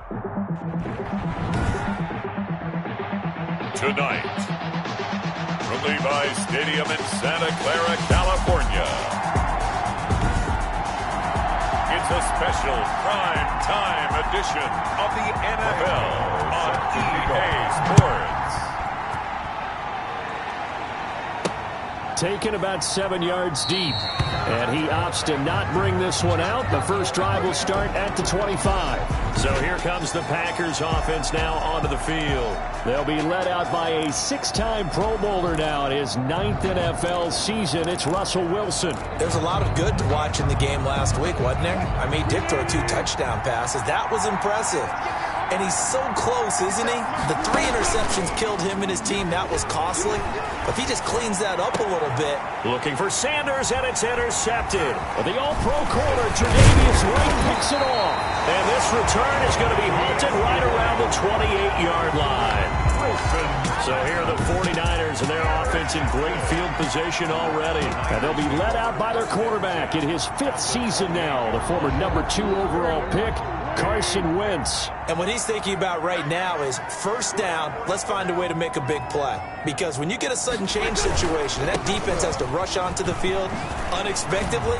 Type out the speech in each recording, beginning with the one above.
Tonight, from Levi's Stadium in Santa Clara, California, it's a special prime time edition of the NFL on EA Sports. Taken about 7 yards deep, and he opts to not bring this one out. The first drive will start at the 25. So here comes the Packers offense now onto the field. They'll be led out by a 6-time Pro Bowler now in his 9th NFL season. It's Russell Wilson. There's a lot of good to watch in the game last week, wasn't there? I mean, he did throw 2 touchdown passes. That was impressive. And he's so close, isn't he? The 3 interceptions killed him and his team. That was costly. But if he just cleans that up a little bit. Looking for Sanders, and it's intercepted. But the all-pro corner, Tre'Davious White, picks it off. And this return is going to be halted right around the 28-yard line. So here are the 49ers and their offense in great field position already. And they'll be led out by their quarterback in his 5th season now, the former number 2 overall pick, Carson Wentz. And what he's thinking about right now is first down, let's find a way to make a big play. Because when you get a sudden change situation and that defense has to rush onto the field unexpectedly,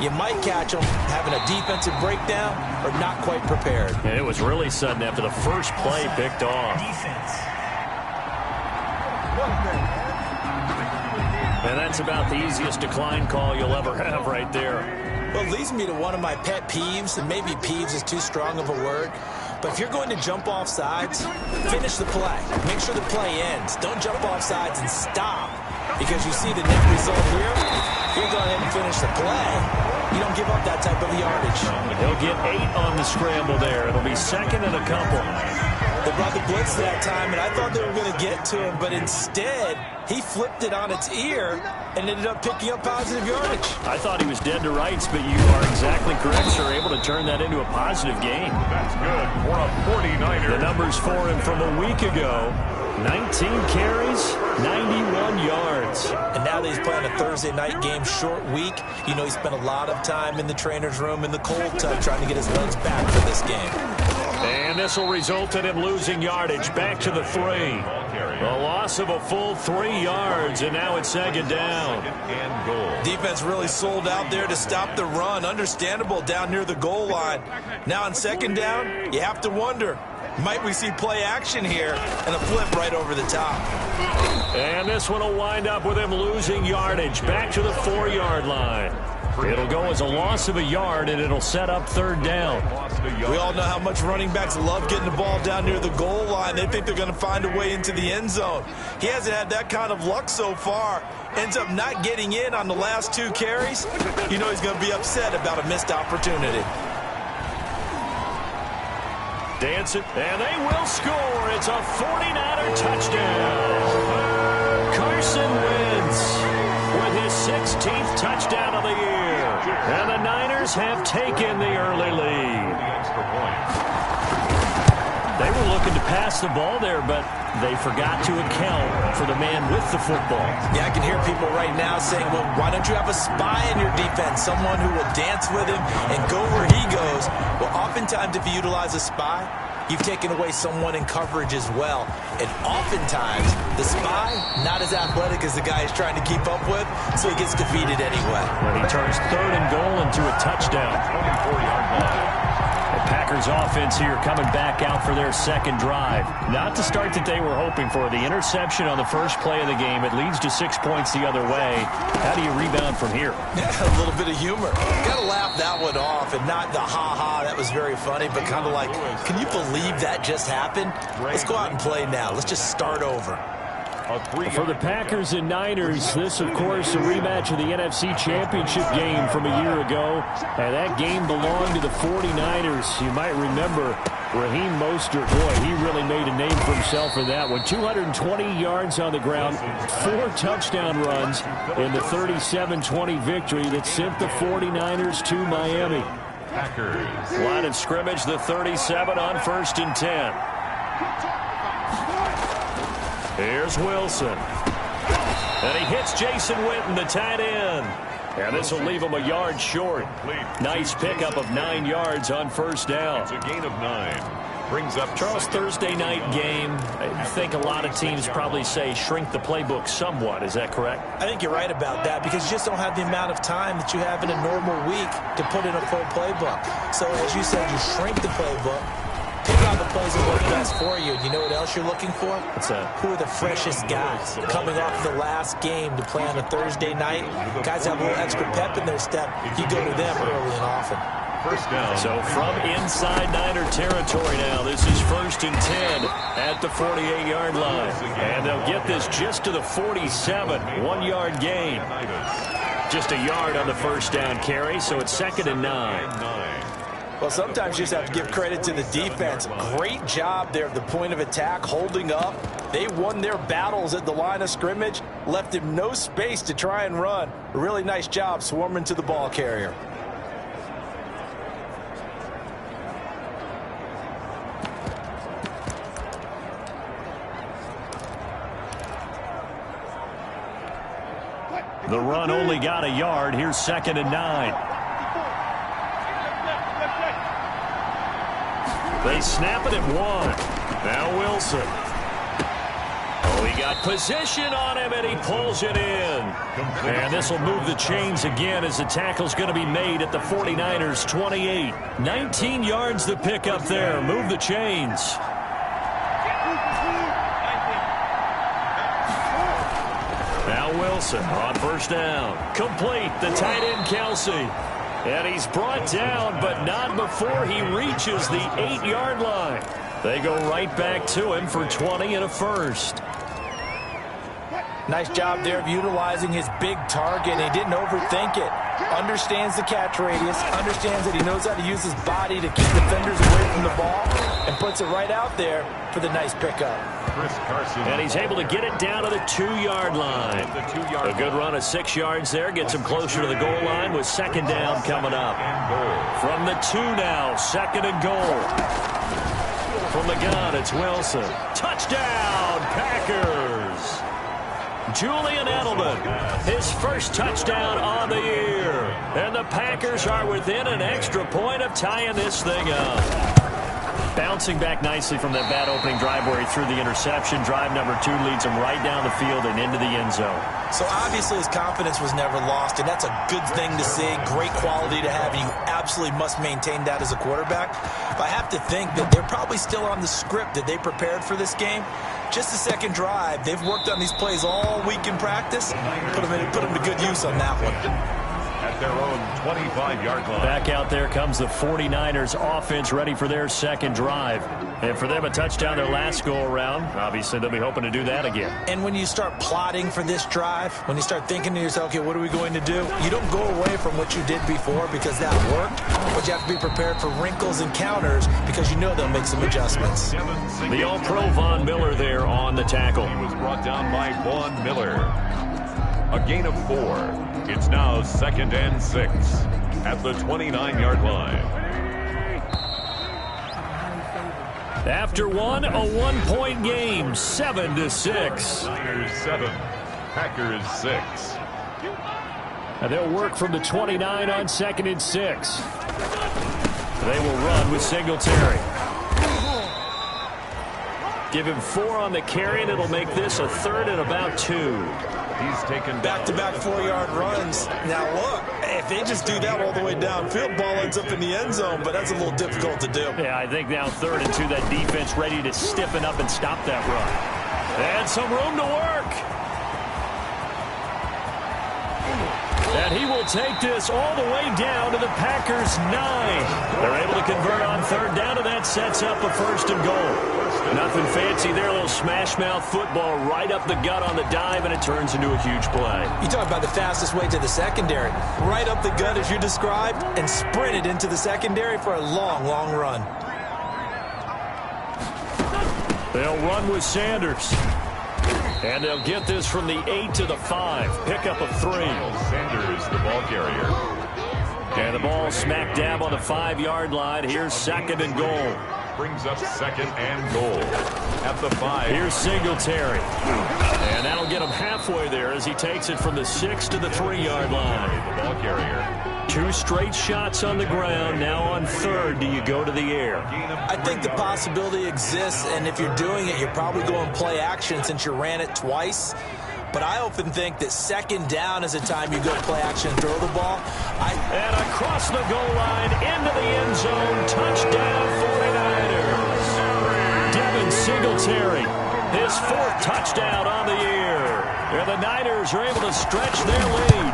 you might catch them having a defensive breakdown or not quite prepared. And it was really sudden after the first play picked off. And that's about the easiest decline call you'll ever have right there. Well, it leads me to one of my pet peeves, and maybe peeves is too strong of a word, but if you're going to jump off sides, finish the play. Make sure the play ends. Don't jump off sides and stop, because you see the net result here. If you're going ahead and finish the play, you don't give up that type of yardage. He'll get 8 on the scramble there. It'll be 2nd and a couple. They brought the blitz that time, and I thought they were going to get to him, but instead, he flipped it on its ear and ended up picking up positive yardage. I thought he was dead to rights, but you are exactly correct, sir. Able to turn that into a positive gain. That's good for a 49er. The numbers for him from a week ago: 19 carries, 91 yards. And now that he's playing a Thursday night game, short week, you know he spent a lot of time in the trainer's room in the cold tub trying to get his legs back for this game. And this will result in him losing yardage back to the 3. A loss of a full 3 yards, and now it's 2nd down. Defense really sold out there to stop the run. Understandable down near the goal line. Now on 2nd down, you have to wonder, might we see play action here and a flip right over the top? And this one will wind up with him losing yardage back to the 4-yard line. It'll go as a loss of a yard, and it'll set up 3rd down. We all know how much running backs love getting the ball down near the goal line. They think they're going to find a way into the end zone. He hasn't had that kind of luck so far. Ends up not getting in on the last 2 carries. You know he's going to be upset about a missed opportunity. Dancing, and they will score. It's a 49er touchdown. Carson Wentz with his 16th touchdown of the year. And the Niners have taken the early lead. They were looking to pass the ball there, but they forgot to account for the man with the football. Yeah, I can hear people right now saying, well, why don't you have a spy in your defense, someone who will dance with him and go where he goes? Well, oftentimes if you utilize a spy, you've taken away someone in coverage as well. And oftentimes, the spy, not as athletic as the guy he's trying to keep up with, so he gets defeated anyway. And he turns 3rd and goal into a touchdown. 24-yard line. The Packers offense here coming back out for their 2nd drive. Not the start that they were hoping for. The interception on the first play of the game. It leads to 6 points the other way. How do you rebound from here? Yeah, a little bit of humor. Got to laugh that one off, and not the ha-ha, that was very funny, but kind of like, can you believe that just happened? Let's go out and play now. Let's just start over. For the Packers and Niners, this, of course, a rematch of the NFC Championship game from a year ago. And that game belonged to the 49ers. You might remember Raheem Mostert. Boy, he really made a name for himself in that one. 220 yards on the ground, 4 touchdown runs in the 37-20 victory that sent the 49ers to Miami. Packers. Line of scrimmage, the 37 on 1st and 10. Here's Wilson. And he hits Jason Witten, the tight end. And this will leave him a yard short. Nice pickup of 9 yards on 1st down. It's a gain of 9. brings up Charles, Thursday night game. I think a lot of teams probably say shrink the playbook somewhat. Is that correct? I think you're right about that because you just don't have the amount of time that you have in a normal week to put in a full playbook. So as you said, you shrink the playbook, pick out the plays that work best for you. You know what else you're looking for? What's that? Who are the freshest guys coming off the last game to play on a Thursday night? Guys have a little extra pep in their step. You go to them early and often. first down. So from inside Niner territory now, this is 1st and 10 at the 48-yard line. And they'll get this just to the 47, 1-yard gain. Just a yard on the first down carry, so it's 2nd and 9. Well, sometimes you just have to give credit to the defense. Great job there at the point of attack, holding up. They won their battles at the line of scrimmage, left him no space to try and run. A really nice job swarming to the ball carrier. The run only got a yard. Here's 2nd and 9. They snap it at 1. Now Wilson. Oh, he got position on him, and he pulls it in. And this will move the chains again as the tackle's going to be made at the 49ers' 28. 19 yards to pick up there. Move the chains. Now Wilson on first down. Complete. The tight end, Kelsey. And he's brought down, but not before he reaches the 8-yard line. They go right back to him for 20 and a first. Nice job there of utilizing his big target. He didn't overthink it. Understands the catch radius, understands that he knows how to use his body to keep defenders away from the ball, and puts it right out there for the nice pickup. And he's able to get it down to the 2-yard line. A good run of 6 yards there gets him closer to the goal line with 2nd down coming up. From the 2 now, 2nd and goal. From the gun, it's Wilson. Touchdown, Packers! Julian Edelman, his first touchdown on the year. And the Packers are within an extra point of tying this thing up. Bouncing back nicely from that bad opening drive where he threw the interception. Drive number 2 leads him right down the field and into the end zone. So obviously his confidence was never lost, and that's a good thing to see. Great quality to have, and you absolutely must maintain that as a quarterback. But I have to think that they're probably still on the script that they prepared for this game. Just the second drive. They've worked on these plays all week in practice. Put them to good use on that one. At their own 25-yard line. Back out there comes the 49ers offense ready for their second drive. And for them, a touchdown their last go-around. Obviously, they'll be hoping to do that again. And when you start plotting for this drive, when you start thinking to yourself, okay, what are we going to do? You don't go away from what you did before because that worked. But you have to be prepared for wrinkles and counters because you know they'll make some adjustments. The All-Pro Von Miller there on the tackle. He was brought down by Von Miller. A gain of 4. It's now 2nd and 6 at the 29-yard line. After one, a 1-point game, 7-6. Niners 7, Packers 6. And they'll work from the 29 on 2nd and 6. They will run with Singletary. Give him 4 on the carry, and it'll make this a 3rd and about 2. He's taken back-to-back 4-yard runs. Now look, if they just do that all the way downfield, ball ends up in the end zone, but that's a little difficult to do. Yeah, I think now 3rd and 2, that defense ready to stiffen up and stop that run. And some room to work. And he will take this all the way down to the Packers' 9. They're able to convert on 3rd down, and that sets up a 1st and goal. Nothing fancy there, a little smash-mouth football right up the gut on the dive, and it turns into a huge play. You talk about the fastest way to the secondary. Right up the gut as you described, and sprinted into the secondary for a long, long run. They'll run with Sanders. And they'll get this from the 8 to the 5. Pick up a 3. Sanders, the ball carrier. And the ball smack dab on the 5-yard line. Here's 2nd and goal. Brings up 2nd and goal at the 5. Here's Singletary. And that'll get him halfway there as he takes it from the 6 to the 3-yard line. The ball carrier. 2 straight shots on the ground. Now on third, do you go to the air? I think the possibility exists, and if you're doing it, you're probably going play action since you ran it twice. But I often think that second down is a time you go play action and throw the ball. And across the goal line, into the end zone, touchdown 49ers. Devin Singletary, his 4th touchdown on the year. And the Niners are able to stretch their lead.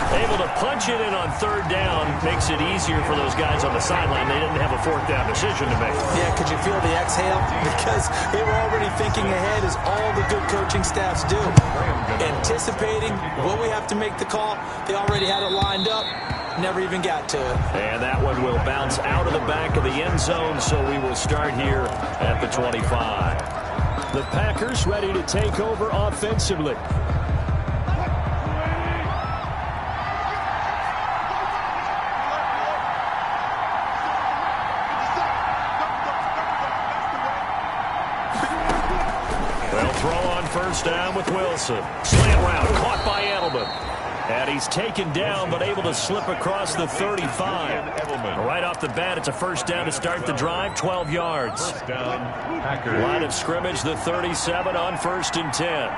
Able to punch it in on third down. Makes it easier for those guys on the sideline. They didn't have a 4th down decision to make. Yeah, could you feel the exhale? Because they were already thinking ahead, as all the good coaching staffs do. Anticipating, will we have to make the call? They already had it lined up. Never even got to it. And that one will bounce out of the back of the end zone, so we will start here at the 25. The Packers ready to take over offensively. First down with Wilson. Slant route caught by Edelman. And he's taken down but able to slip across the 35. Right off the bat, it's a first down to start the drive, 12 yards. Line of scrimmage, the 37 on 1st and 10.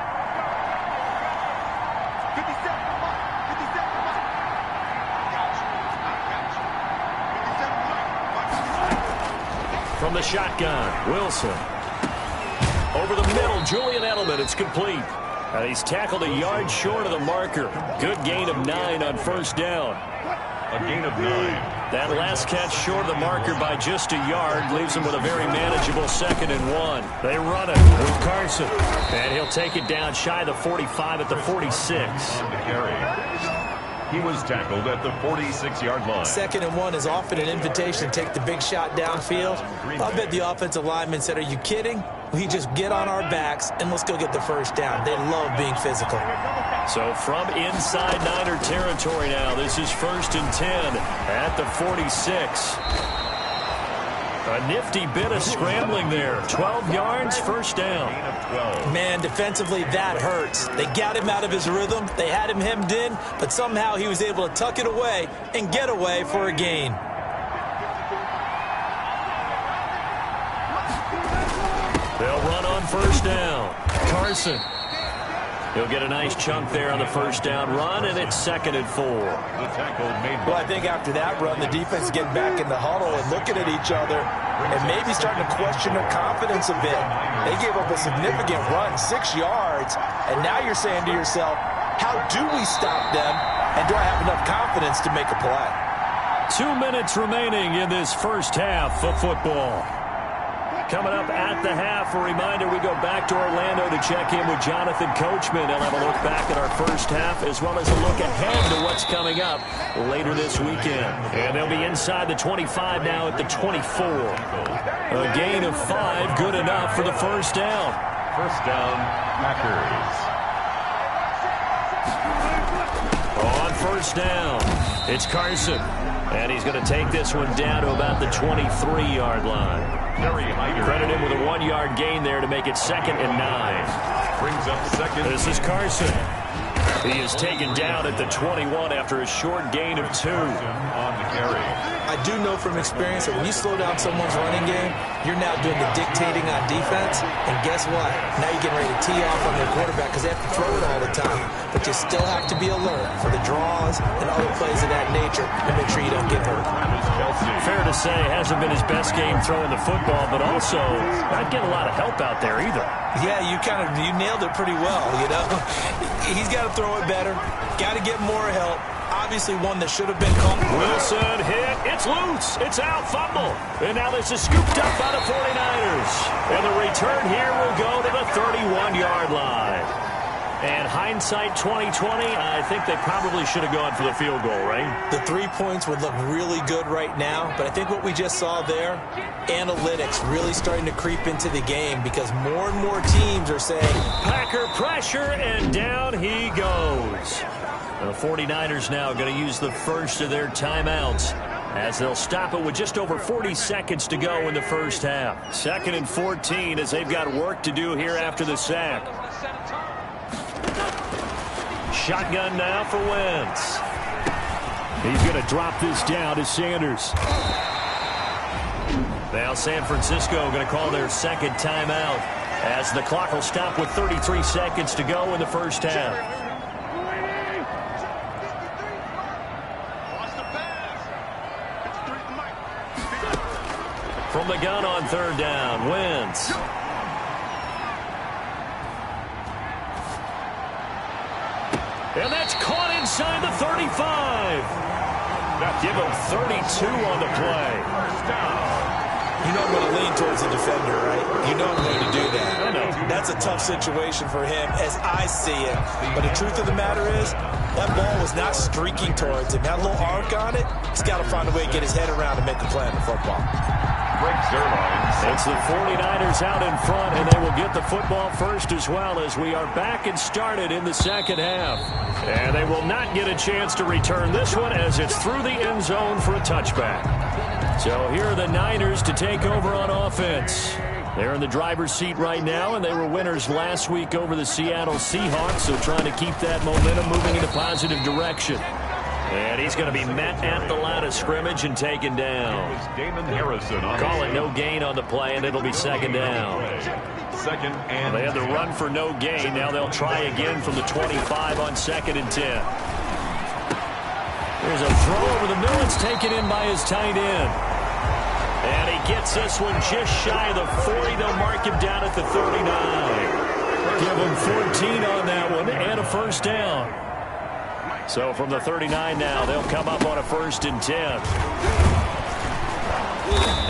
From the shotgun, Wilson. Over the middle, Julian Edelman. It's complete. And he's tackled a yard short of the marker. Good gain of 9 on first down. A gain of 9. That last catch short of the marker by just a yard leaves him with a very manageable 2nd and 1. They run it with Carson. And he'll take it down shy of the 45 at the 46. On the carry. He was tackled at the 46-yard line. 2nd and 1 is often an invitation to take the big shot downfield. I bet the offensive lineman said, are you kidding? We just get on our backs and let's go get the first down. They love being physical. So from inside Niner territory now, this is 1st and 10 at the 46. A nifty bit of scrambling there. 12 yards, first down. Man, defensively, that hurts. They got him out of his rhythm. They had him hemmed in, but somehow he was able to tuck it away and get away for a gain. They'll run on first down. Carson. He'll get a nice chunk there on the first down run, and it's 2nd and 4. The tackle made. Well, I think after that run, the defense getting back in the huddle and looking at each other and maybe starting to question their confidence a bit. They gave up a significant run, 6 yards, and now you're saying to yourself, how do we stop them, and do I have enough confidence to make a play? 2 minutes remaining in this first half of football. Coming up at the half, a reminder, we go back to Orlando to check in with Jonathan Coachman. He'll have a look back at our first half as well as a look ahead to what's coming up later this weekend. And they'll be inside the 25 now at the 24. A gain of 5, good enough for the first down. First down, Packers. On first down, it's Carson. And he's going to take this one down to about the 23-yard line. Credit him with a 1-yard gain there to make it 2nd and 9. Brings up 2nd. This is Carson. He is taken down at the 21 after a short gain of 2. On the carry. I do know from experience that when you slow down someone's running game, you're now doing the dictating on defense. And guess what? Now you're getting ready to tee off on their quarterback because they have to throw it all the time. But you still have to be alert for the draws and other plays of that nature and make sure you don't get hurt. Fair to say, hasn't been his best game throwing the football, but also not getting a lot of help out there either. Yeah, you nailed it pretty well, you know. He's got to throw it better, got to get more help. Obviously one that should have been caught. Wilson hit. It's loose. It's out. Fumble. And now this is scooped up by the 49ers. And the return here will go to the 31-yard line. And hindsight 2020, I think they probably should have gone for the field goal, right? The 3 points would look really good right now, but I think what we just saw there, analytics really starting to creep into the game because more and more teams are saying, Packer pressure, and down he goes. The 49ers now going to use the first of their timeouts as they'll stop it with just over 40 seconds to go in the first half. 2nd and 14 as they've got work to do here after the sack. Shotgun now for Wentz. He's going to drop this down to Sanders. Now San Francisco going to call their second timeout as the clock will stop with 33 seconds to go in the first half. From the gun on third down, Wentz. And that's caught inside the 35. Give him 32 on the play. You know I'm going to lean towards the defender, right? You know I'm going to do that. I know. That's a tough situation for him as I see it. But the truth of the matter is, that ball was not streaking towards him. That little arc on it, he's got to find a way to get his head around and make a play on the football. It's the 49ers out in front, and they will get the football first as well as we are back and started in the second half. And they will not get a chance to return this one as it's through the end zone for a touchback. So here are the Niners to take over on offense. They're in the driver's seat right now, and they were winners last week over the Seattle Seahawks, so trying to keep that momentum moving in a positive direction. And he's going to be met at the line of scrimmage and taken down. Call it no gain on the play, and it'll be second down. They had the run for no gain. Now they'll try again from the 25 on 2nd and 10. There's a throw over the middle. It's taken in by his tight end. And he gets this one just shy of the 40. They'll mark him down at the 39. Give him 14 on that one and a first down. So from the 39 now, they'll come up on a 1st and 10.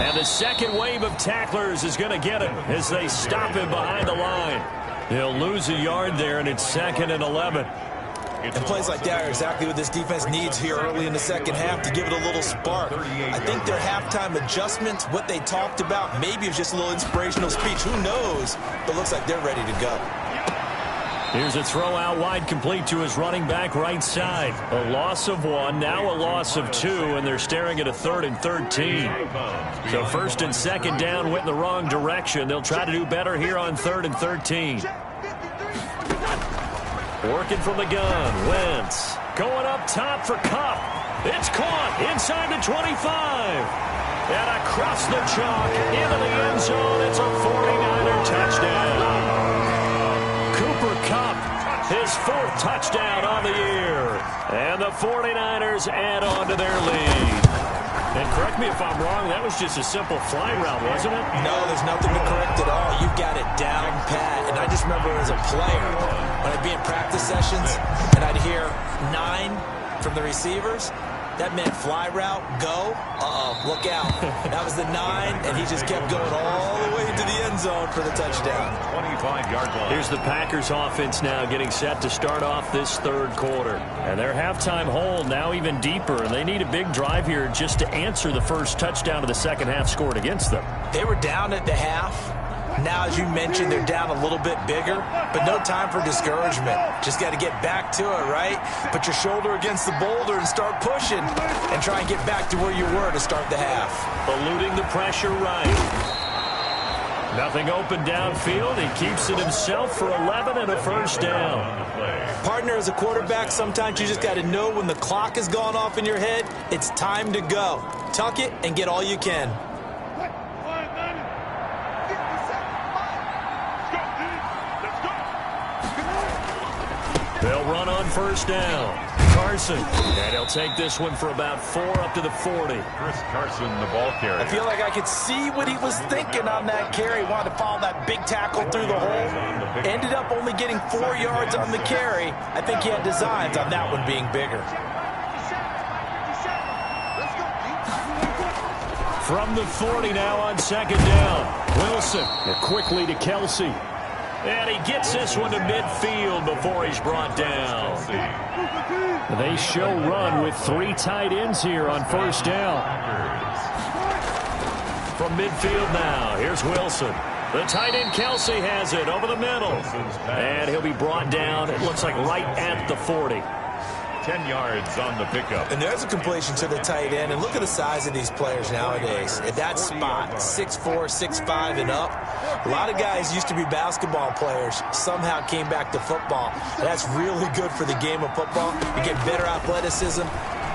And the second wave of tacklers is going to get him as they stop him behind the line. He'll lose a yard there, and it's 2nd and 11. And plays like that are exactly what this defense needs here early in the second half to give it a little spark. I think their halftime adjustments, what they talked about, maybe it was just a little inspirational speech. Who knows? But looks like they're ready to go. Here's a throw out wide, complete to his running back right side. A loss of 1, now a loss of 2, and they're staring at a 3rd and 13. So 1st and 2nd down went in the wrong direction. They'll try to do better here on 3rd and 13. Working from the gun, Wentz. Going up top for Kupp. It's caught inside the 25. And across the chalk into the end zone. It's a 49er touchdown. Kupp, his 4th touchdown on the year. And the 49ers add on to their lead. And correct me if I'm wrong, that was just a simple fly route, wasn't it? No, there's nothing to correct at all. You've got it down pat. And I just remember as a player, when I'd be in practice sessions and I'd hear 9 from the receivers, that meant fly route, go, look out. That was the 9, and he just kept going all the way to the end zone for the touchdown. 25-yard line. Here's the Packers offense now getting set to start off this 3rd quarter. And their halftime hole now even deeper, and they need a big drive here just to answer the first touchdown of the second half scored against them. They were down at the half. Now, as you mentioned, they're down a little bit bigger, but no time for discouragement. Just got to get back to it, right? Put your shoulder against the boulder and start pushing and try and get back to where you were to start the half. Eluding the pressure right. Nothing open downfield. He keeps it himself for 11 and a first down. Partner, as a quarterback, sometimes you just got to know when the clock has gone off in your head, it's time to go. Tuck it and get all you can. They'll run on first down. Carson. And he'll take this one for about 4 up to the 40. Chris Carson, the ball carrier. I feel like I could see what he was thinking on that carry. Wanted to follow that big tackle through the hole. Ended up only getting 4 yards on the carry. I think he had designs on that one being bigger. From the 40 now on 2nd down. Wilson. Quickly to Kelsey. And he gets this one to midfield before he's brought down. They show run with 3 tight ends here on first down. From midfield now, here's Wilson. The tight end Kelsey has it over the middle. And he'll be brought down, it looks like right at the 40. 10 yards on the pickup. And there's a completion to the tight end. And look at the size of these players nowadays. At that spot, 6'4", 6'5", and up. A lot of guys used to be basketball players. Somehow came back to football. That's really good for the game of football. You get better athleticism,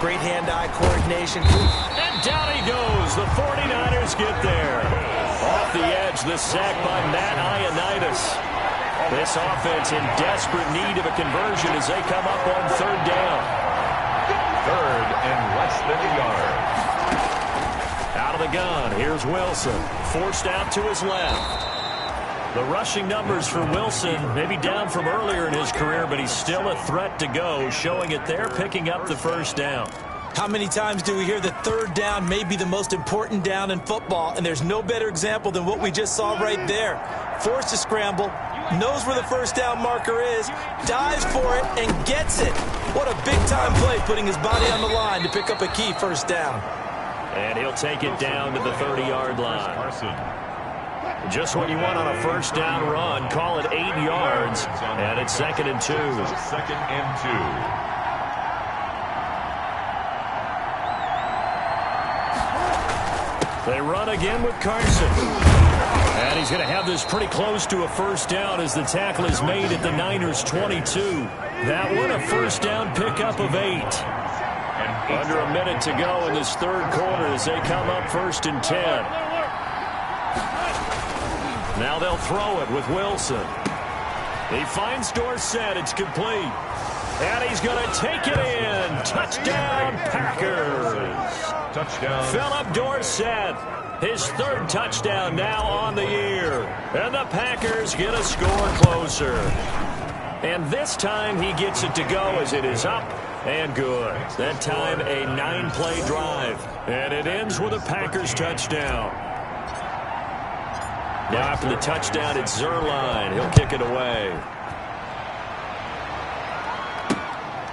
great hand-eye coordination. And down he goes. The 49ers get there. Off the edge, the sack by Matt Ioannidis. This offense in desperate need of a conversion as they come up on third down. Third and less than a yard. Out of the gun, here's Wilson. Forced out to his left. The rushing numbers for Wilson maybe down from earlier in his career, but he's still a threat to go, showing it there, picking up the first down. How many times do we hear that third down may be the most important down in football, and there's no better example than what we just saw right there. Forced to scramble, knows where the first down marker is, dives for it, and gets it. What a big-time play, putting his body on the line to pick up a key first down. And he'll take it down to the 30-yard line. Just what you want on a first down run. Call it 8 yards, and it's 2nd and 2. 2nd and 2. They run again with Carson. And he's going to have this pretty close to a first down as the tackle is made at the Niners' 22. That one a first down pickup of 8. Under a minute to go in this third quarter as they come up 1st and 10. Now they'll throw it with Wilson. He finds Dorsett. It's complete. And he's going to take it in. Touchdown, Packers. Touchdown. Philip Dorsett. His third touchdown now on the year. And the Packers get a score closer. And this time he gets it to go as it is up and good. That time a 9-play drive. And it ends with a Packers touchdown. Now after the touchdown, it's Zerline. He'll kick it away.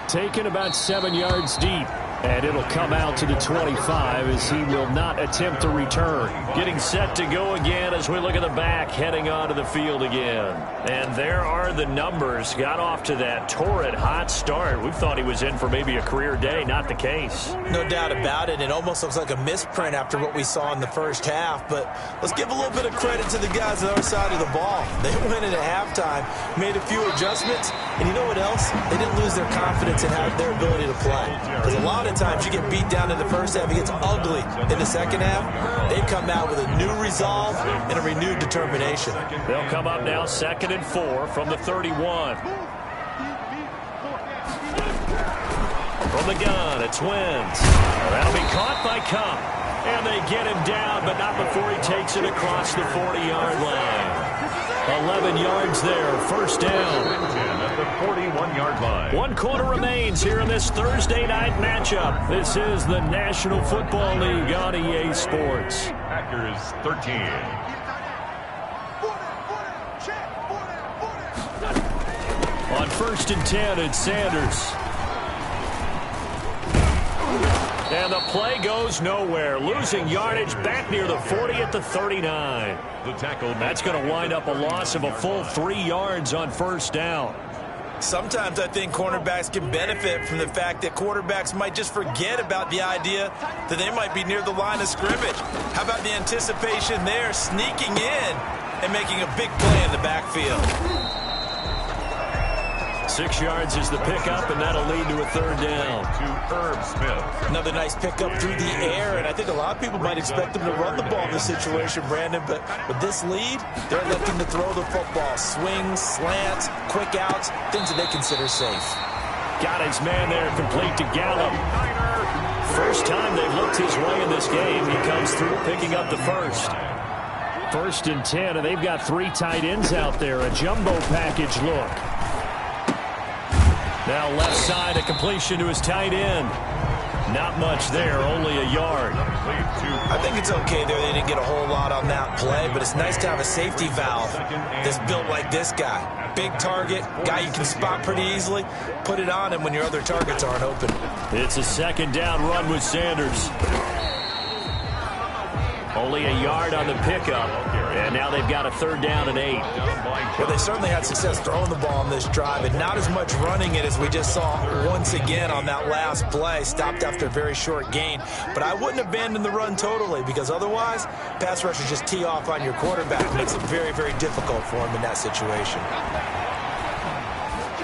Taken about 7 yards deep. And it'll come out to the 25 as he will not attempt to return. Getting set to go again as we look at the back, heading onto the field again. And there are the numbers. Got off to that torrid hot start. We thought he was in for maybe a career day. Not the case. No doubt about it. It almost looks like a misprint after what we saw in the first half. But let's give a little bit of credit to the guys on the other side of the ball. They went in at halftime, made a few adjustments, and you know what else? They didn't lose their confidence in their ability to play. Because a lot of times you get beat down in the first half, it gets ugly in the second half. They come out with a new resolve and a renewed determination. They'll come up now 2nd and 4 from the 31. From the gun, it's Wentz. That'll be caught by Cup. And they get him down, but not before he takes it across the 40-yard line. 11 yards there, first down. At the 41-yard line. 1 quarter remains here in this Thursday night matchup. This is the National Football League on EA Sports. Packers 13. On 1st and 10, it's Sanders. And the play goes nowhere. Losing yardage back near the 40 at the 39. The tackle. That's going to wind up a loss of a full 3 yards on first down. Sometimes I think cornerbacks can benefit from the fact that quarterbacks might just forget about the idea that they might be near the line of scrimmage. How about the anticipation there, sneaking in and making a big play in the backfield? 6 yards is the pickup, and that'll lead to a third down. To Herb Smith. Another nice pickup through the air, and I think a lot of people might expect them to run the ball in this situation, Brandon, but with this lead, they're electing to throw the football. Swings, slants, quick outs, things that they consider safe. Got his man there, complete to Gallup. First time they've looked his way in this game. He comes through picking up the first. 1st and 10, and they've got 3 tight ends out there. A jumbo package look. Now left side, a completion to his tight end. Not much there, only a yard. I think it's okay there. They didn't get a whole lot on that play, but it's nice to have a safety valve that's built like this guy. Big target, guy you can spot pretty easily. Put it on him when your other targets aren't open. It's a 2nd down run with Sanders. Only a yard on the pickup, and now they've got a 3rd down and 8. Well, they certainly had success throwing the ball on this drive, and not as much running it as we just saw once again on that last play. Stopped after a very short gain. But I wouldn't abandon the run totally, because otherwise, pass rushers just tee off on your quarterback. It makes it very, very difficult for him in that situation.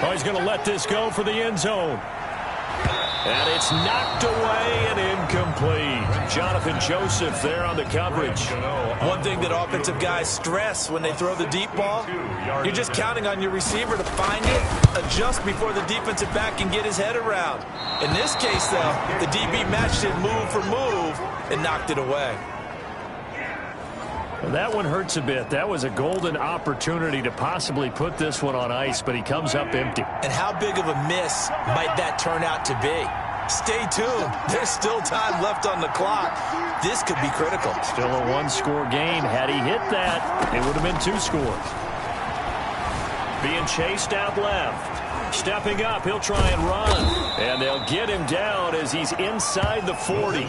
Oh, he's going to let this go for the end zone. And it's knocked away and incomplete. Jonathan Joseph there on the coverage. One thing that offensive guys stress when they throw the deep ball, you're just counting on your receiver to find it, adjust before the defensive back can get his head around. In this case, though, the DB matched it move for move and knocked it away. And that one hurts a bit. That was a golden opportunity to possibly put this one on ice, but he comes up empty. And how big of a miss might that turn out to be? Stay tuned. There's still time left on the clock. This could be critical. Still a one-score game. Had he hit that, it would have been 2 scores. Being chased out left. Stepping up, he'll try and run. And they'll get him down as he's inside the 40.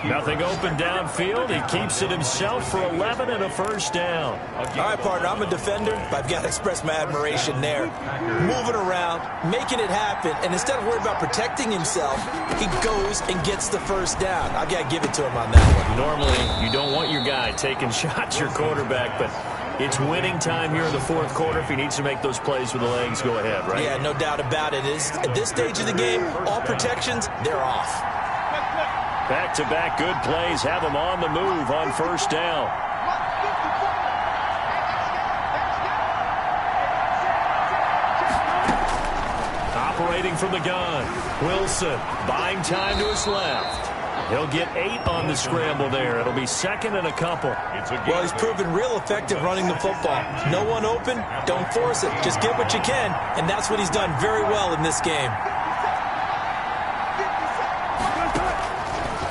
Nothing open downfield. He keeps it himself for 11 and a first down. All right, partner, I'm a defender, but I've got to express my admiration there. Moving around, making it happen, and instead of worrying about protecting himself, he goes and gets the first down. I've got to give it to him on that one. Normally, you don't want your guy taking shots, your quarterback, but it's winning time here in the fourth quarter. If he needs to make those plays with the legs, go ahead, right? Yeah, no doubt about it. At this stage of the game, all protections, they're off. Back-to-back good plays have him on the move on first down. Operating from the gun. Wilson buying time to his left. He'll get 8 on the scramble there. It'll be second and a couple. Well, he's proven real effective running the football. No one open, don't force it. Just get what you can, and that's what he's done very well in this game.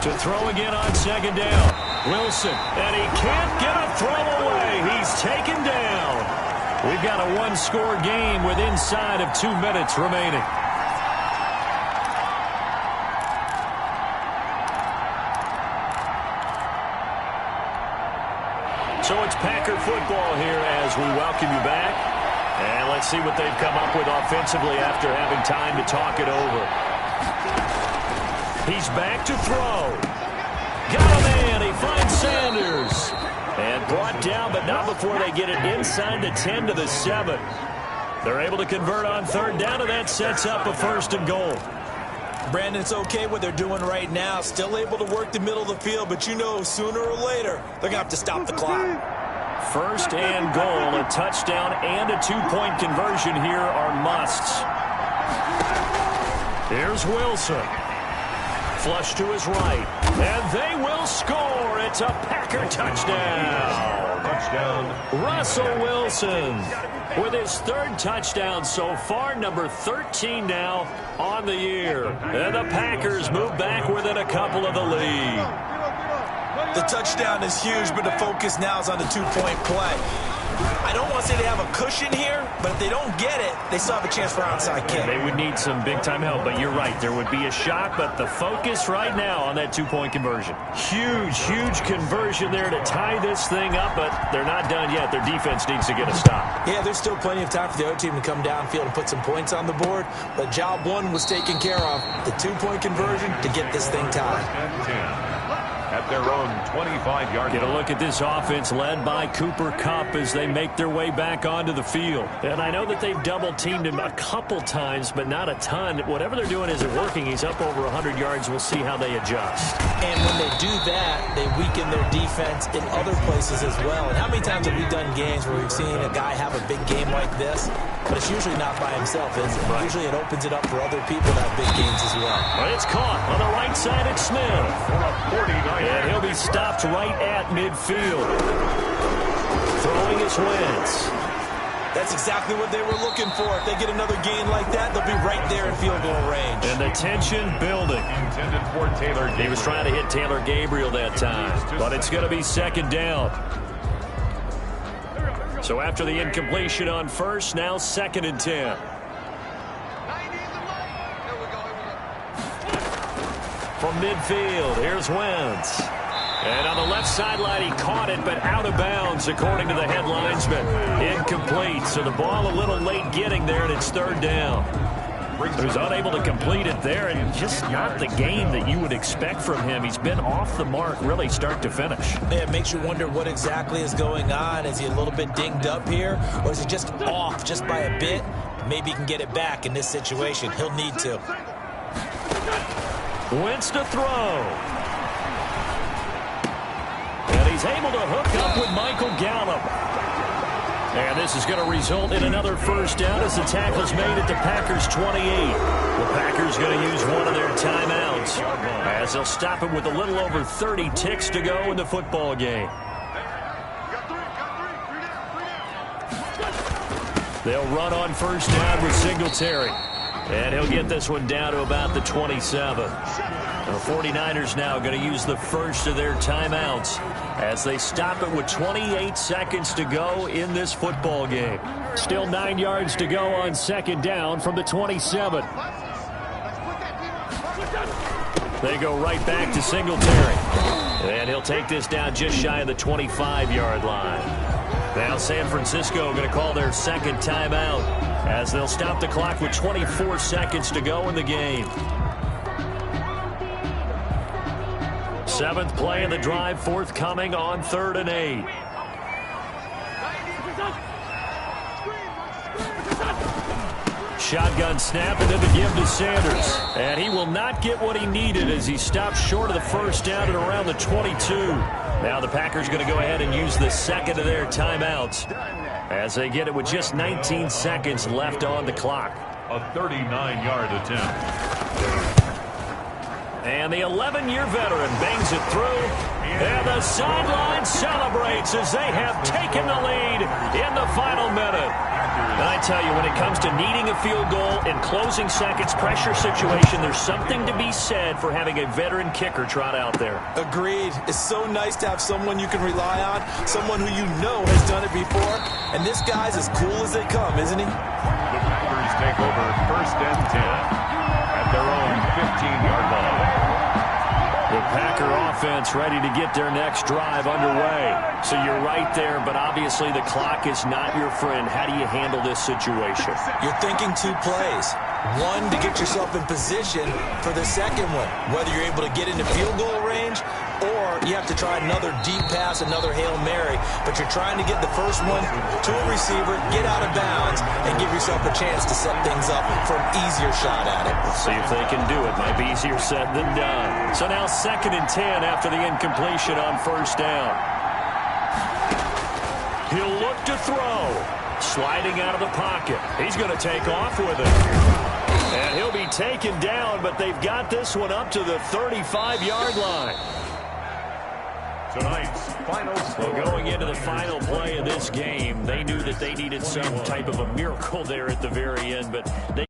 To throw again on second down. Wilson, and he can't get a throw away. He's taken down. We've got a one-score game with inside of 2 minutes remaining. So it's Packer football here as we welcome you back. And let's see what they've come up with offensively after having time to talk it over. He's back to throw. Got a man. He finds Sanders. And brought down, but not before they get it inside the 10 to the 7. They're able to convert on third down, and that sets up a first and goal. Brandon, it's okay what they're doing right now. Still able to work the middle of the field, but you know sooner or later they're going to have to stop the clock. First and goal, a touchdown and a 2-point conversion here are musts. Here's Wilson. Flush to his right, and they will score. It's a Packer touchdown. Russell Wilson with his 3rd touchdown so far, number 13 now on the year. And the Packers move back within a couple of the lead. The touchdown is huge, but the focus now is on the 2-point play. I don't want to say they have a cushion here, but if they don't get it, they still have a chance for an onside kick. They would need some big-time help, but you're right. There would be a shot, but the focus right now on that 2-point conversion. Huge conversion there to tie this thing up, but they're not done yet. Their defense needs to get a stop. Yeah, there's still plenty of time for the other team to come downfield and put some points on the board, but job 1 was taken care of. The 2-point conversion to get this thing tied. At their own 25-yard line. Get a look at this offense led by Cooper Kupp as they make their way back onto the field. And I know that they've double-teamed him a couple times, but not a ton. Whatever they're doing isn't working. He's up over 100 yards. We'll see how they adjust. And when they do that, they weaken their defense in other places as well. And how many times have we done games where we've seen a guy have a big game like this, but it's usually not by himself, is it? Right. Usually it opens it up for other people to have big games as well. Well, it's caught on the right side at Smith. For a 49. And he'll be stopped right at midfield. Throwing his Wentz. That's exactly what they were looking for. If they get another gain like that, they'll be right there in field goal range. And the tension building. Intended for Taylor Gabriel. He was trying to hit Taylor Gabriel that time, but it's going to be second down. So after the incompletion on first, now 2nd and 10. From midfield, here's Wentz. And on the left sideline, he caught it, but out of bounds, according to the headlinesman. Incomplete, so the ball a little late getting there, and it's 3rd down. He was unable to complete it there, and just not the game that you would expect from him. He's been off the mark, really, start to finish. Yeah, it makes you wonder what exactly is going on. Is he a little bit dinged up here, or is he just off just by a bit? Maybe he can get it back in this situation. He'll need to. Wentz to throw. And he's able to hook up with Michael Gallup. And this is going to result in another first down as the tackle's made at the Packers' 28. The Packers going to use one of their timeouts as they'll stop it with a little over 30 ticks to go in the football game. They'll run on first down with Singletary. And he'll get this one down to about the 27. The 49ers now going to use the first of their timeouts as they stop it with 28 seconds to go in this football game. Still 9 yards to go on second down from the 27. They go right back to Singletary. And he'll take this down just shy of the 25-yard line. Now San Francisco going to call their second timeout as they'll stop the clock with 24 seconds to go in the game. Seventh play of the drive forthcoming on 3rd and 8. Shotgun snap and then the give to Sanders. And he will not get what he needed as he stopped short of the first down at around the 22. Now the Packers going to go ahead and use the second of their timeouts as they get it with just 19 seconds left on the clock. A 39-yard attempt. And the 11-year veteran bangs it through. And the sideline celebrates as they have taken the lead in the final minute. And I tell you, when it comes to needing a field goal in closing seconds, pressure situation, there's something to be said for having a veteran kicker trot out there. Agreed. It's so nice to have someone you can rely on, someone who you know has done it before. And this guy's as cool as they come, isn't he? The Packers take over 1st and 10 at their own 15-yard line. The Packer offense ready to get their next drive underway. So you're right there, but obviously the clock is not your friend. How do you handle this situation? You're thinking 2 plays. One, to get yourself in position for the second one, whether you're able to get into field goal range or you have to try another deep pass, another Hail Mary, but you're trying to get the first one to a receiver, get out of bounds, and give yourself a chance to set things up for an easier shot at it. Let's see if they can do it. Might be easier said than done. So now 2nd and 10 after the incompletion on first down. He'll look to throw. Sliding out of the pocket. He's going to take off with it. And he'll be taken down, but they've got this one up to the 35-yard line. Tonight's final score. Well, going into the final play of this game, they knew that they needed some type of a miracle there at the very end, but they